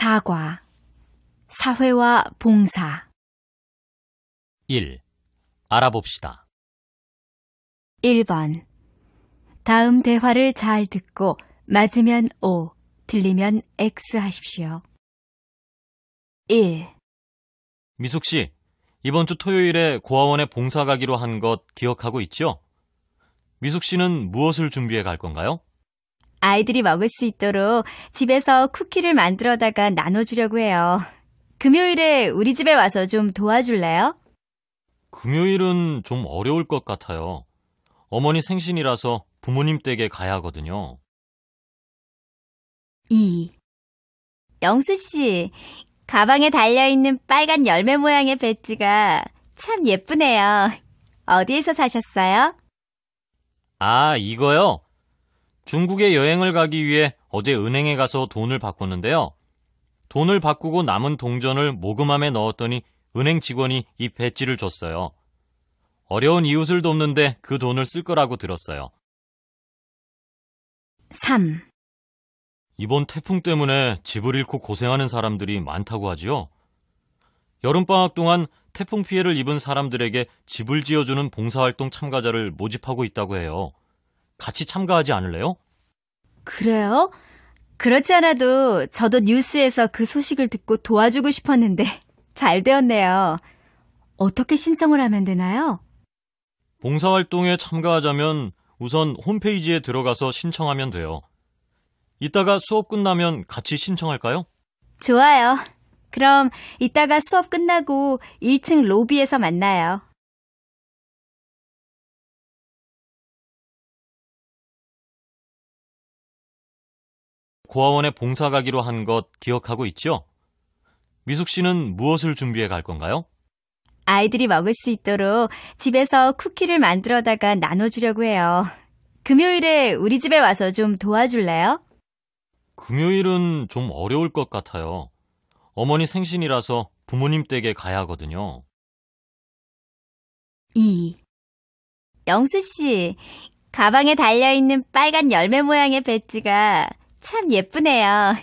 사과, 사회와 봉사. 1. 알아봅시다. 1번. 다음 대화를 잘 듣고 맞으면 O, 틀리면 X 하십시오. 1. 미숙 씨, 이번 주 토요일에 고아원에 봉사 가기로 한 것 기억하고 있죠? 미숙 씨는 무엇을 준비해 갈 건가요? 아이들이 먹을 수 있도록 집에서 쿠키를 만들어다가 나눠주려고 해요. 금요일에 우리 집에 와서 좀 도와줄래요? 금요일은 좀 어려울 것 같아요. 어머니 생신이라서 부모님 댁에 가야 하거든요. 2. 영수 씨, 가방에 달려있는 빨간 열매 모양의 배지가 참 예쁘네요. 어디에서 사셨어요? 아, 이거요? 중국에 여행을 가기 위해 어제 은행에 가서 돈을 바꿨는데요. 돈을 바꾸고 남은 동전을 모금함에 넣었더니 은행 직원이 이 배지를 줬어요. 어려운 이웃을 돕는데 그 돈을 쓸 거라고 들었어요. 3. 이번 태풍 때문에 집을 잃고 고생하는 사람들이 많다고 하지요. 여름방학 동안 태풍 피해를 입은 사람들에게 집을 지어주는 봉사활동 참가자를 모집하고 있다고 해요. 같이 참가하지 않을래요? 그래요? 그렇지 않아도 저도 뉴스에서 그 소식을 듣고 도와주고 싶었는데 잘 되었네요. 어떻게 신청을 하면 되나요? 봉사활동에 참가하자면 우선 홈페이지에 들어가서 신청하면 돼요. 이따가 수업 끝나면 같이 신청할까요? 좋아요. 그럼 이따가 수업 끝나고 1층 로비에서 만나요. 고아원에 봉사 가기로 한 것 기억하고 있죠? 미숙 씨는 무엇을 준비해 갈 건가요? 아이들이 먹을 수 있도록 집에서 쿠키를 만들어다가 나눠주려고 해요. 금요일에 우리 집에 와서 좀 도와줄래요? 금요일은 좀 어려울 것 같아요. 어머니 생신이라서 부모님 댁에 가야 하거든요. 2. 영수 씨, 가방에 달려있는 빨간 열매 모양의 배지가 참 예쁘네요.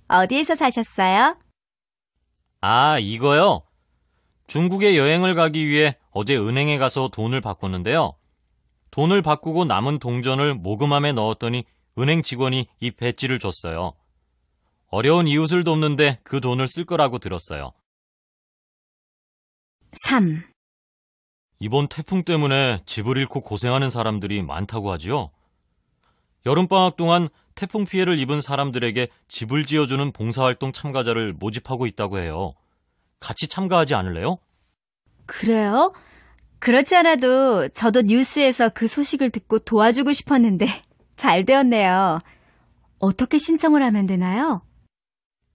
어디에서 사셨어요? 아, 이거요? 중국에 여행을 가기 위해 어제 은행에 가서 돈을 바꿨는데요. 돈을 바꾸고 남은 동전을 모금함에 넣었더니 은행 직원이 이 배지를 줬어요. 어려운 이웃을 돕는데 그 돈을 쓸 거라고 들었어요. 3. 이번 태풍 때문에 집을 잃고 고생하는 사람들이 많다고 하지요. 여름방학 동안 태풍 피해를 입은 사람들에게 집을 지어주는 봉사활동 참가자를 모집하고 있다고 해요. 같이 참가하지 않을래요? 그래요? 그렇지 않아도 저도 뉴스에서 그 소식을 듣고 도와주고 싶었는데 잘 되었네요. 어떻게 신청을 하면 되나요?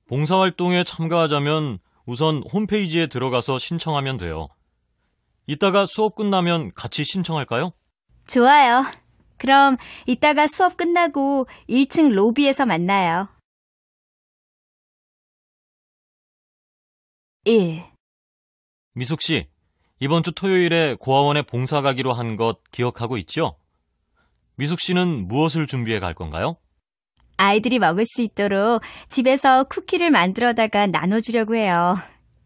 봉사활동에 참가하자면 우선 홈페이지에 들어가서 신청하면 돼요. 이따가 수업 끝나면 같이 신청할까요? 좋아요. 그럼 이따가 수업 끝나고 1층 로비에서 만나요. 1. 미숙 씨, 이번 주 토요일에 고아원에 봉사 가기로 한 것 기억하고 있죠? 미숙 씨는 무엇을 준비해 갈 건가요? 아이들이 먹을 수 있도록 집에서 쿠키를 만들어다가 나눠주려고 해요.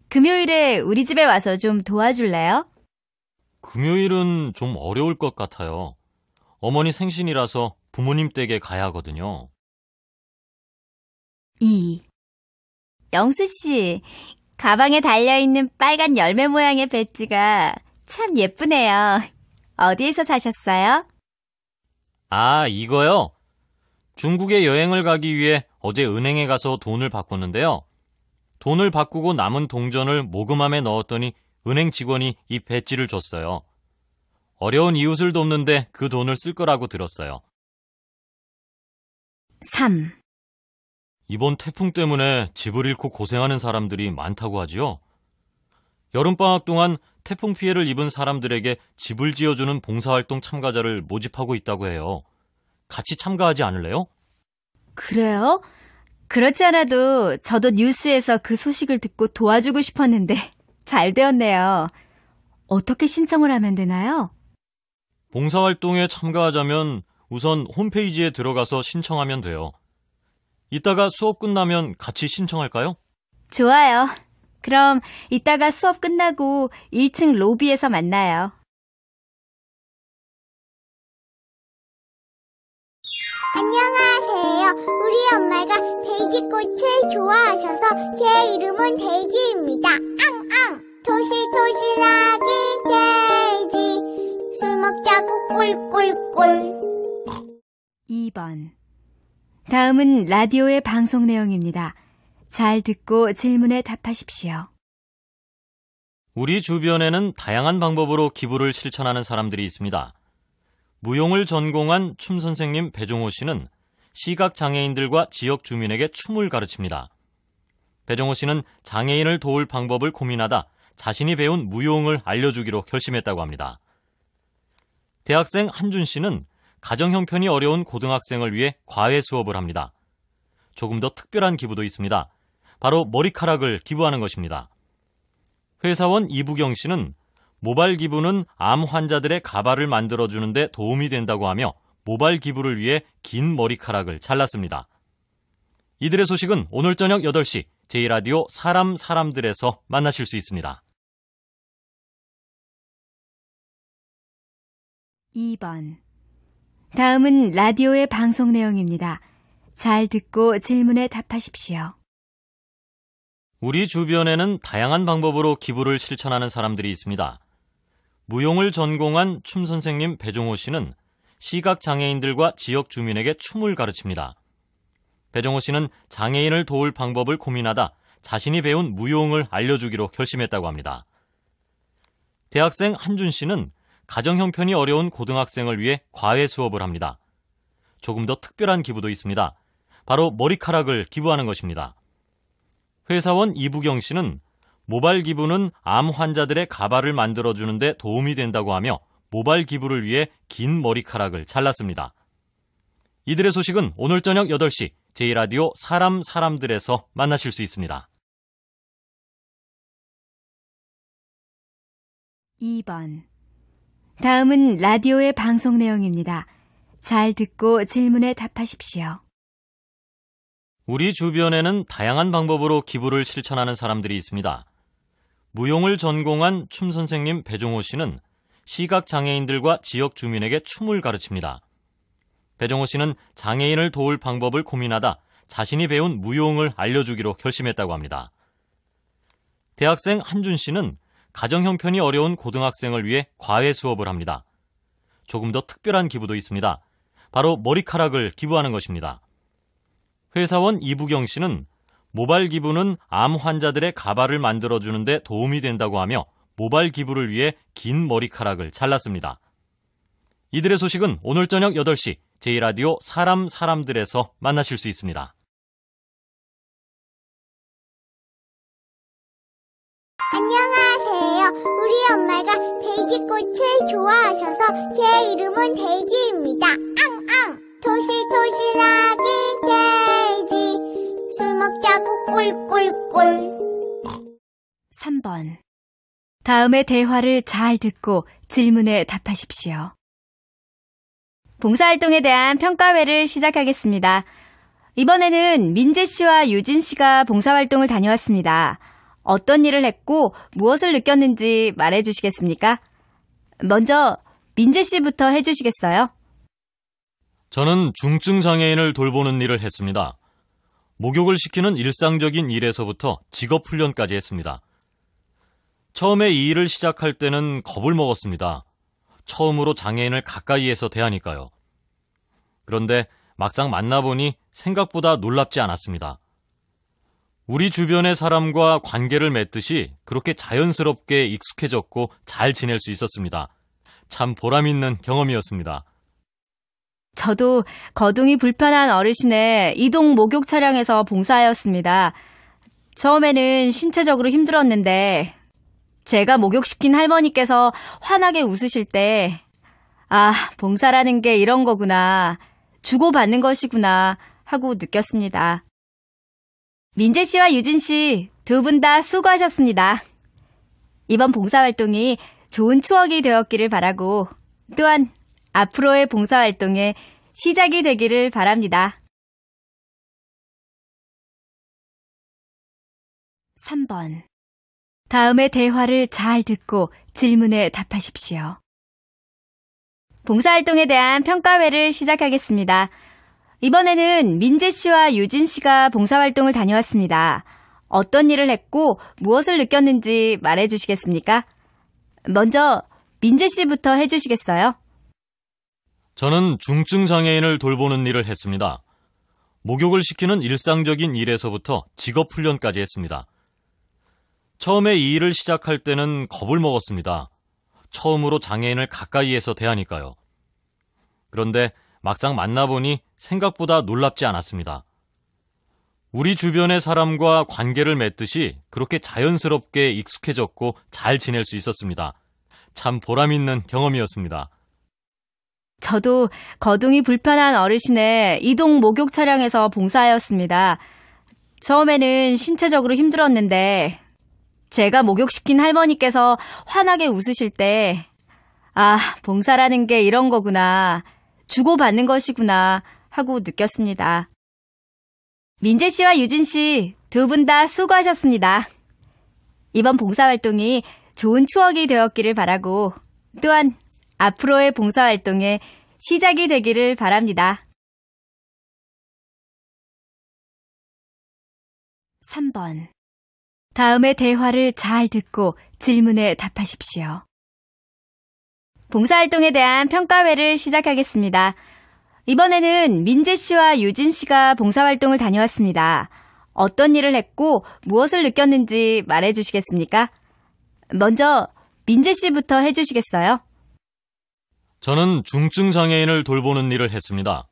금요일에 우리 집에 와서 좀 도와줄래요? 금요일은 좀 어려울 것 같아요. 어머니 생신이라서 부모님 댁에 가야 하거든요. 2. 영수 씨, 가방에 달려있는 빨간 열매 모양의 배지가 참 예쁘네요. 어디에서 사셨어요? 아, 이거요? 중국에 여행을 가기 위해 어제 은행에 가서 돈을 바꿨는데요. 돈을 바꾸고 남은 동전을 모금함에 넣었더니 은행 직원이 이 배지를 줬어요. 어려운 이웃을 돕는데 그 돈을 쓸 거라고 들었어요. 3. 이번 태풍 때문에 집을 잃고 고생하는 사람들이 많다고 하지요. 여름방학 동안 태풍 피해를 입은 사람들에게 집을 지어주는 봉사활동 참가자를 모집하고 있다고 해요. 같이 참가하지 않을래요? 그래요? 그렇지 않아도 저도 뉴스에서 그 소식을 듣고 도와주고 싶었는데 잘 되었네요. 어떻게 신청을 하면 되나요? 봉사활동에 참가하자면 우선 홈페이지에 들어가서 신청하면 돼요. 이따가 수업 끝나면 같이 신청할까요? 좋아요. 그럼 이따가 수업 끝나고 1층 로비에서 만나요. 안녕하세요. 우리 엄마가 돼지꽃을 좋아하셔서 제 이름은 돼지입니다. 앙앙! 토실토실하기 돼지 술 먹자고 꿀꿀꿀. 2번. 다음은 라디오의 방송 내용입니다. 잘 듣고 질문에 답하십시오. 우리 주변에는 다양한 방법으로 기부를 실천하는 사람들이 있습니다. 무용을 전공한 춤 선생님 배종호 씨는 시각장애인들과 지역 주민에게 춤을 가르칩니다. 배종호 씨는 장애인을 도울 방법을 고민하다 자신이 배운 무용을 알려주기로 결심했다고 합니다. 대학생 한준 씨는 가정 형편이 어려운 고등학생을 위해 과외 수업을 합니다. 조금 더 특별한 기부도 있습니다. 바로 머리카락을 기부하는 것입니다. 회사원 이부경 씨는 모발 기부는 암 환자들의 가발을 만들어주는 데 도움이 된다고 하며 모발 기부를 위해 긴 머리카락을 잘랐습니다. 이들의 소식은 오늘 저녁 8시 제1라디오 사람들에서 만나실 수 있습니다. 2번. 다음은 라디오의 방송 내용입니다. 잘 듣고 질문에 답하십시오. 우리 주변에는 다양한 방법으로 기부를 실천하는 사람들이 있습니다. 무용을 전공한 춤 선생님 배종호 씨는 시각장애인들과 지역 주민에게 춤을 가르칩니다. 배종호 씨는 장애인을 도울 방법을 고민하다 자신이 배운 무용을 알려주기로 결심했다고 합니다. 대학생 한준 씨는 가정 형편이 어려운 고등학생을 위해 과외 수업을 합니다. 조금 더 특별한 기부도 있습니다. 바로 머리카락을 기부하는 것입니다. 회사원 이부경 씨는 모발 기부는 암 환자들의 가발을 만들어주는 데 도움이 된다고 하며 모발 기부를 위해 긴 머리카락을 잘랐습니다. 이들의 소식은 오늘 저녁 8시 제1라디오 사람들에서 만나실 수 있습니다. 2번. 다음은 라디오의 방송 내용입니다. 잘 듣고 질문에 답하십시오. 우리 주변에는 다양한 방법으로 기부를 실천하는 사람들이 있습니다. 무용을 전공한 춤 선생님 배종호 씨는 시각장애인들과 지역 주민에게 춤을 가르칩니다. 배종호 씨는 장애인을 도울 방법을 고민하다 자신이 배운 무용을 알려주기로 결심했다고 합니다. 대학생 한준 씨는 가정 형편이 어려운 고등학생을 위해 과외 수업을 합니다. 조금 더 특별한 기부도 있습니다. 바로 머리카락을 기부하는 것입니다. 회사원 이부경 씨는 모발 기부는 암 환자들의 가발을 만들어주는 데 도움이 된다고 하며 모발 기부를 위해 긴 머리카락을 잘랐습니다. 이들의 소식은 오늘 저녁 8시 제1라디오 사람들에서 만나실 수 있습니다. 안녕하세요. 우리 엄마가 돼지꽃을 좋아하셔서 제 이름은 돼지입니다. 앙앙! 토실토실하기 돼지 술 먹자고 꿀꿀꿀. 3번. 다음의 대화를 잘 듣고 질문에 답하십시오. 봉사활동에 대한 평가회를 시작하겠습니다. 이번에는 민재 씨와 유진 씨가 봉사활동을 다녀왔습니다. 어떤 일을 했고 무엇을 느꼈는지 말해주시겠습니까? 먼저 민재 씨부터 해주시겠어요? 저는 중증 장애인을 돌보는 일을 했습니다. 목욕을 시키는 일상적인 일에서부터 직업훈련까지 했습니다. 처음에 이 일을 시작할 때는 겁을 먹었습니다. 처음으로 장애인을 가까이에서 대하니까요. 그런데 막상 만나보니 생각보다 놀랍지 않았습니다. 우리 주변의 사람과 관계를 맺듯이 그렇게 자연스럽게 익숙해졌고 잘 지낼 수 있었습니다. 참 보람있는 경험이었습니다. 저도 거동이 불편한 어르신의 이동 목욕 차량에서 봉사하였습니다. 처음에는 신체적으로 힘들었는데 제가 목욕시킨 할머니께서 환하게 웃으실 때 봉사라는 게 이런 거구나, 주고받는 것이구나 하고 느꼈습니다. 민재 씨와 유진 씨 두 분 다 수고하셨습니다. 이번 봉사활동이 좋은 추억이 되었기를 바라고 또한 앞으로의 봉사활동의 시작이 되기를 바랍니다. 3번. 다음의 대화를 잘 듣고 질문에 답하십시오. 봉사활동에 대한 평가회를 시작하겠습니다. 이번에는 민재 씨와 유진 씨가 봉사활동을 다녀왔습니다. 어떤 일을 했고 무엇을 느꼈는지 말해 주시겠습니까? 먼저 민재 씨부터 해주시겠어요? 저는 중증 장애인을 돌보는 일을 했습니다. 목욕을 시키는 일상적인 일에서부터 직업훈련까지 했습니다. 처음에 이 일을 시작할 때는 겁을 먹었습니다. 처음으로 장애인을 가까이에서 대하니까요. 그런데 막상 만나보니 생각보다 놀랍지 않았습니다. 우리 주변의 사람과 관계를 맺듯이 그렇게 자연스럽게 익숙해졌고 잘 지낼 수 있었습니다. 참 보람있는 경험이었습니다. 저도 거동이 불편한 어르신의 이동 목욕 차량에서 봉사하였습니다. 처음에는 신체적으로 힘들었는데 제가 목욕시킨 할머니께서 환하게 웃으실 때 봉사라는 게 이런 거구나, 주고받는 것이구나 하고 느꼈습니다. 민재 씨와 유진 씨 두 분 다 수고하셨습니다. 이번 봉사활동이 좋은 추억이 되었기를 바라고 또한 앞으로의 봉사활동의 시작이 되기를 바랍니다. 3번. 다음의 대화를 잘 듣고 질문에 답하십시오. 봉사활동에 대한 평가회를 시작하겠습니다. 이번에는 민재 씨와 유진 씨가 봉사활동을 다녀왔습니다. 어떤 일을 했고 무엇을 느꼈는지 말해 주시겠습니까? 먼저 민재 씨부터 해주시겠어요? 저는 중증 장애인을 돌보는 일을 했습니다.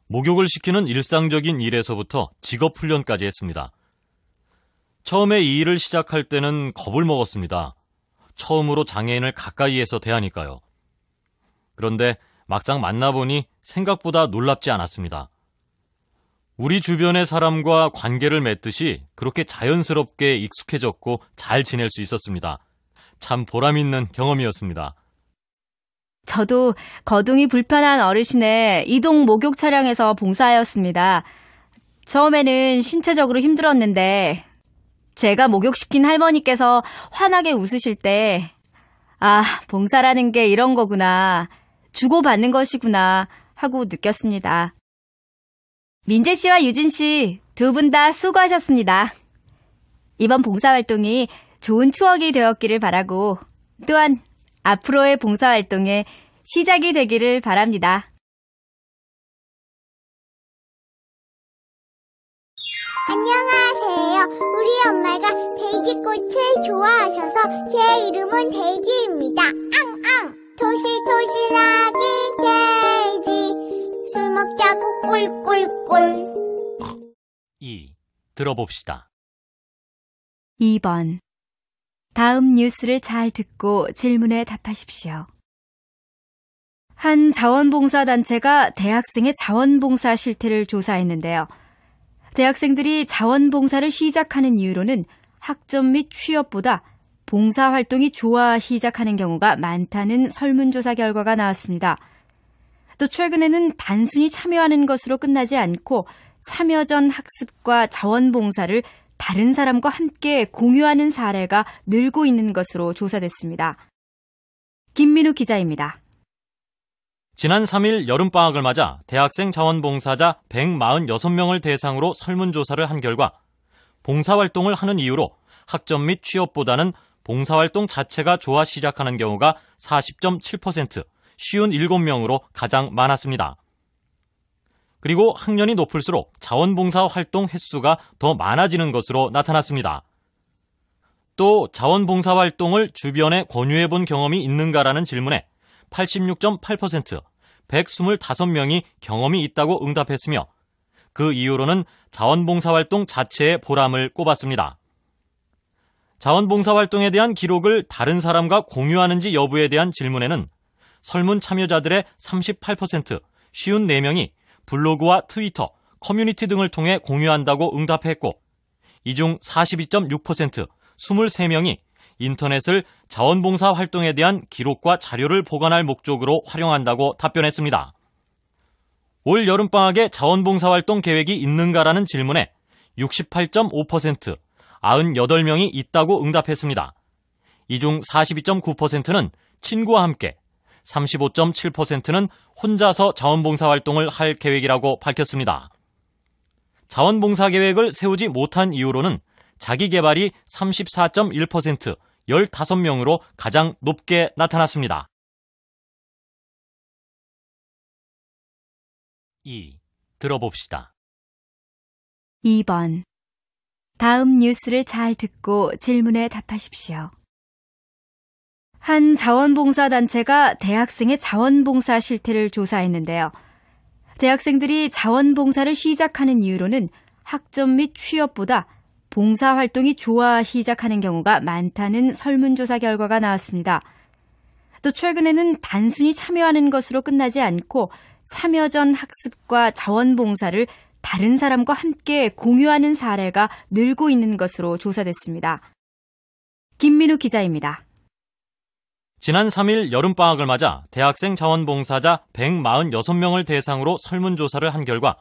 목욕을 시키는 일상적인 일에서부터 직업훈련까지 했습니다. 처음에 이 일을 시작할 때는 겁을 먹었습니다. 처음으로 장애인을 가까이에서 대하니까요. 그런데 막상 만나보니 생각보다 놀랍지 않았습니다. 우리 주변의 사람과 관계를 맺듯이 그렇게 자연스럽게 익숙해졌고 잘 지낼 수 있었습니다. 참 보람있는 경험이었습니다. 저도 거동이 불편한 어르신의 이동 목욕 차량에서 봉사하였습니다. 처음에는 신체적으로 힘들었는데 제가 목욕시킨 할머니께서 환하게 웃으실 때 봉사라는 게 이런 거구나, 주고받는 것이구나 하고 느꼈습니다. 민재 씨와 유진 씨 두 분 다 수고하셨습니다. 이번 봉사활동이 좋은 추억이 되었기를 바라고 또한 앞으로의 봉사활동의 시작이 되기를 바랍니다. 안녕하세요. 우리 엄마가 돼지꽃을 좋아하셔서 제 이름은 돼지입니다. 앙앙. 토실토실하기 돼지, 술 먹자고 꿀꿀꿀. 2. 들어봅시다. 2번. 다음 뉴스를 잘 듣고 질문에 답하십시오. 한 자원봉사단체가 대학생의 자원봉사 실태를 조사했는데요. 대학생들이 자원봉사를 시작하는 이유로는 학점 및 취업보다 봉사활동이 좋아 시작하는 경우가 많다는 설문조사 결과가 나왔습니다. 또 최근에는 단순히 참여하는 것으로 끝나지 않고 참여 전 학습과 자원봉사를 다른 사람과 함께 공유하는 사례가 늘고 있는 것으로 조사됐습니다. 김민우 기자입니다. 지난 3일 여름방학을 맞아 대학생 자원봉사자 146명을 대상으로 설문조사를 한 결과 봉사활동을 하는 이유로 학점 및 취업보다는 봉사활동 자체가 좋아 시작하는 경우가 40.7%, 57명으로 가장 많았습니다. 그리고 학년이 높을수록 자원봉사 활동 횟수가 더 많아지는 것으로 나타났습니다. 또 자원봉사 활동을 주변에 권유해본 경험이 있는가라는 질문에 86.8%, 125명이 경험이 있다고 응답했으며 그 이유로는 자원봉사활동 자체의 보람을 꼽았습니다. 자원봉사활동에 대한 기록을 다른 사람과 공유하는지 여부에 대한 질문에는 설문 참여자들의 38%, 54명이 블로그와 트위터, 커뮤니티 등을 통해 공유한다고 응답했고 이 중 42.6%, 23명이 인터넷을 자원봉사 활동에 대한 기록과 자료를 보관할 목적으로 활용한다고 답변했습니다. 올 여름방학에 자원봉사 활동 계획이 있는가라는 질문에 68.5%, 98명이 있다고 응답했습니다. 이 중 42.9%는 친구와 함께, 35.7%는 혼자서 자원봉사 활동을 할 계획이라고 밝혔습니다. 자원봉사 계획을 세우지 못한 이유로는 자기개발이 34.1%, 15명으로 가장 높게 나타났습니다. 2. 들어봅시다. 2번. 다음 뉴스를 잘 듣고 질문에 답하십시오. 한 자원봉사단체가 대학생의 자원봉사 실태를 조사했는데요. 대학생들이 자원봉사를 시작하는 이유로는 학점 및 취업보다 봉사활동이 좋아 시작하는 경우가 많다는 설문조사 결과가 나왔습니다. 또 최근에는 단순히 참여하는 것으로 끝나지 않고 참여 전 학습과 자원봉사를 다른 사람과 함께 공유하는 사례가 늘고 있는 것으로 조사됐습니다. 김민우 기자입니다. 지난 3일 여름방학을 맞아 대학생 자원봉사자 146명을 대상으로 설문조사를 한 결과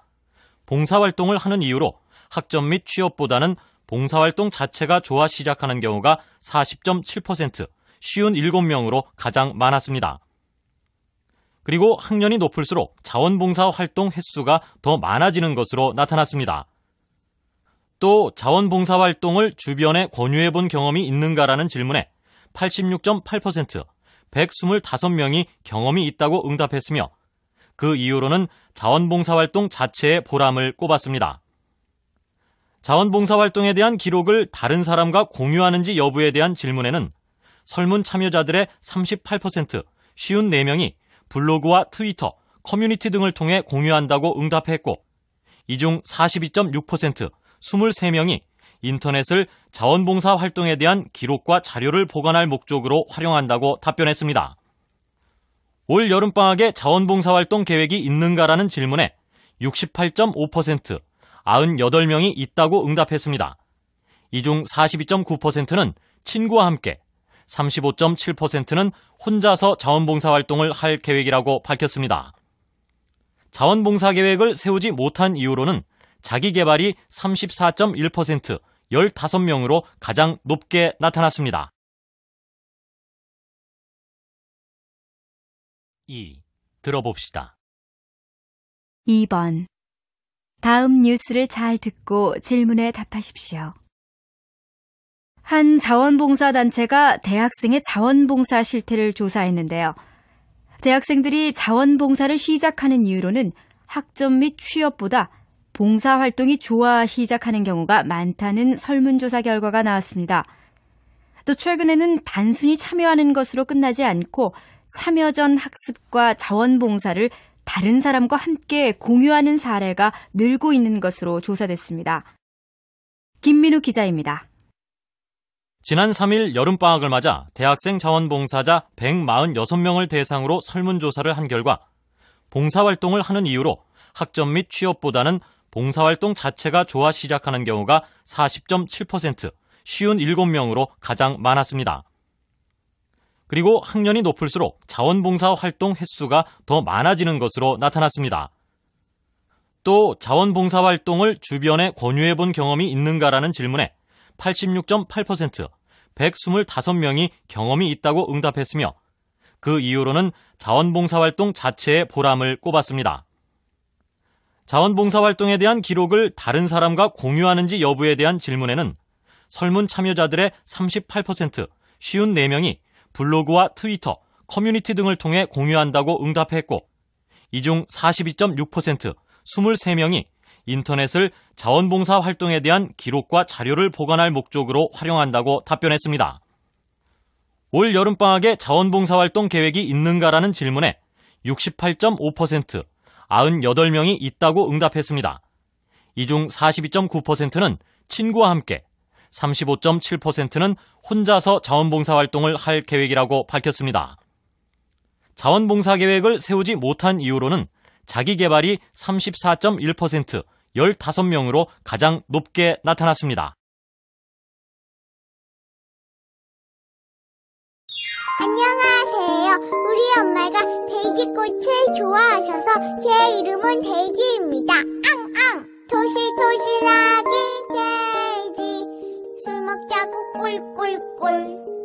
봉사활동을 하는 이유로 학점 및 취업보다는 봉사활동 자체가 좋아 시작하는 경우가 40.7%, 57명으로 가장 많았습니다. 그리고 학년이 높을수록 자원봉사 활동 횟수가 더 많아지는 것으로 나타났습니다. 또 자원봉사 활동을 주변에 권유해 본 경험이 있는가라는 질문에 86.8%, 125명이 경험이 있다고 응답했으며 그 이유로는 자원봉사 활동 자체의 보람을 꼽았습니다. 자원봉사 활동에 대한 기록을 다른 사람과 공유하는지 여부에 대한 질문에는 설문 참여자들의 38%, 54명이 블로그와 트위터, 커뮤니티 등을 통해 공유한다고 응답했고 이 중 42.6%, 23명이 인터넷을 자원봉사 활동에 대한 기록과 자료를 보관할 목적으로 활용한다고 답변했습니다. 올 여름방학에 자원봉사 활동 계획이 있는가라는 질문에 68.5%, 98명이 있다고 응답했습니다. 이 중 42.9%는 친구와 함께, 35.7%는 혼자서 자원봉사 활동을 할 계획이라고 밝혔습니다. 자원봉사 계획을 세우지 못한 이유로는 자기개발이 34.1%, 15명으로 가장 높게 나타났습니다. 2. 들어봅시다. 2번. 다음 뉴스를 잘 듣고 질문에 답하십시오. 한 자원봉사단체가 대학생의 자원봉사 실태를 조사했는데요. 대학생들이 자원봉사를 시작하는 이유로는 학점 및 취업보다 봉사활동이 좋아 시작하는 경우가 많다는 설문조사 결과가 나왔습니다. 또 최근에는 단순히 참여하는 것으로 끝나지 않고 참여 전 학습과 자원봉사를 다른 사람과 함께 공유하는 사례가 늘고 있는 것으로 조사됐습니다. 김민우 기자입니다. 지난 3일 여름방학을 맞아 대학생 자원봉사자 146명을 대상으로 설문조사를 한 결과 봉사활동을 하는 이유로 학점 및 취업보다는 봉사활동 자체가 좋아 시작하는 경우가 40.7%, 57명으로 가장 많았습니다. 그리고 학년이 높을수록 자원봉사 활동 횟수가 더 많아지는 것으로 나타났습니다. 또 자원봉사 활동을 주변에 권유해 본 경험이 있는가라는 질문에 86.8%, 125명이 경험이 있다고 응답했으며 그 이유로는 자원봉사 활동 자체의 보람을 꼽았습니다. 자원봉사 활동에 대한 기록을 다른 사람과 공유하는지 여부에 대한 질문에는 설문 참여자들의 38%, 54명이 블로그와 트위터, 커뮤니티 등을 통해 공유한다고 응답했고 이 중 42.6%, 23명이 인터넷을 자원봉사 활동에 대한 기록과 자료를 보관할 목적으로 활용한다고 답변했습니다. 올 여름방학에 자원봉사 활동 계획이 있는가라는 질문에 68.5%, 98명이 있다고 응답했습니다. 이 중 42.9%는 친구와 함께, 35.7%는 혼자서 자원봉사 활동을 할 계획이라고 밝혔습니다. 자원봉사 계획을 세우지 못한 이유로는 자기개발이 34.1%, 15명으로 가장 높게 나타났습니다. 안녕하세요. 우리 엄마가 돼지꽃을 좋아하셔서 제 이름은 돼지입니다. 앙앙. 토실토실하기 돼지. 먹자고 꿀꿀꿀.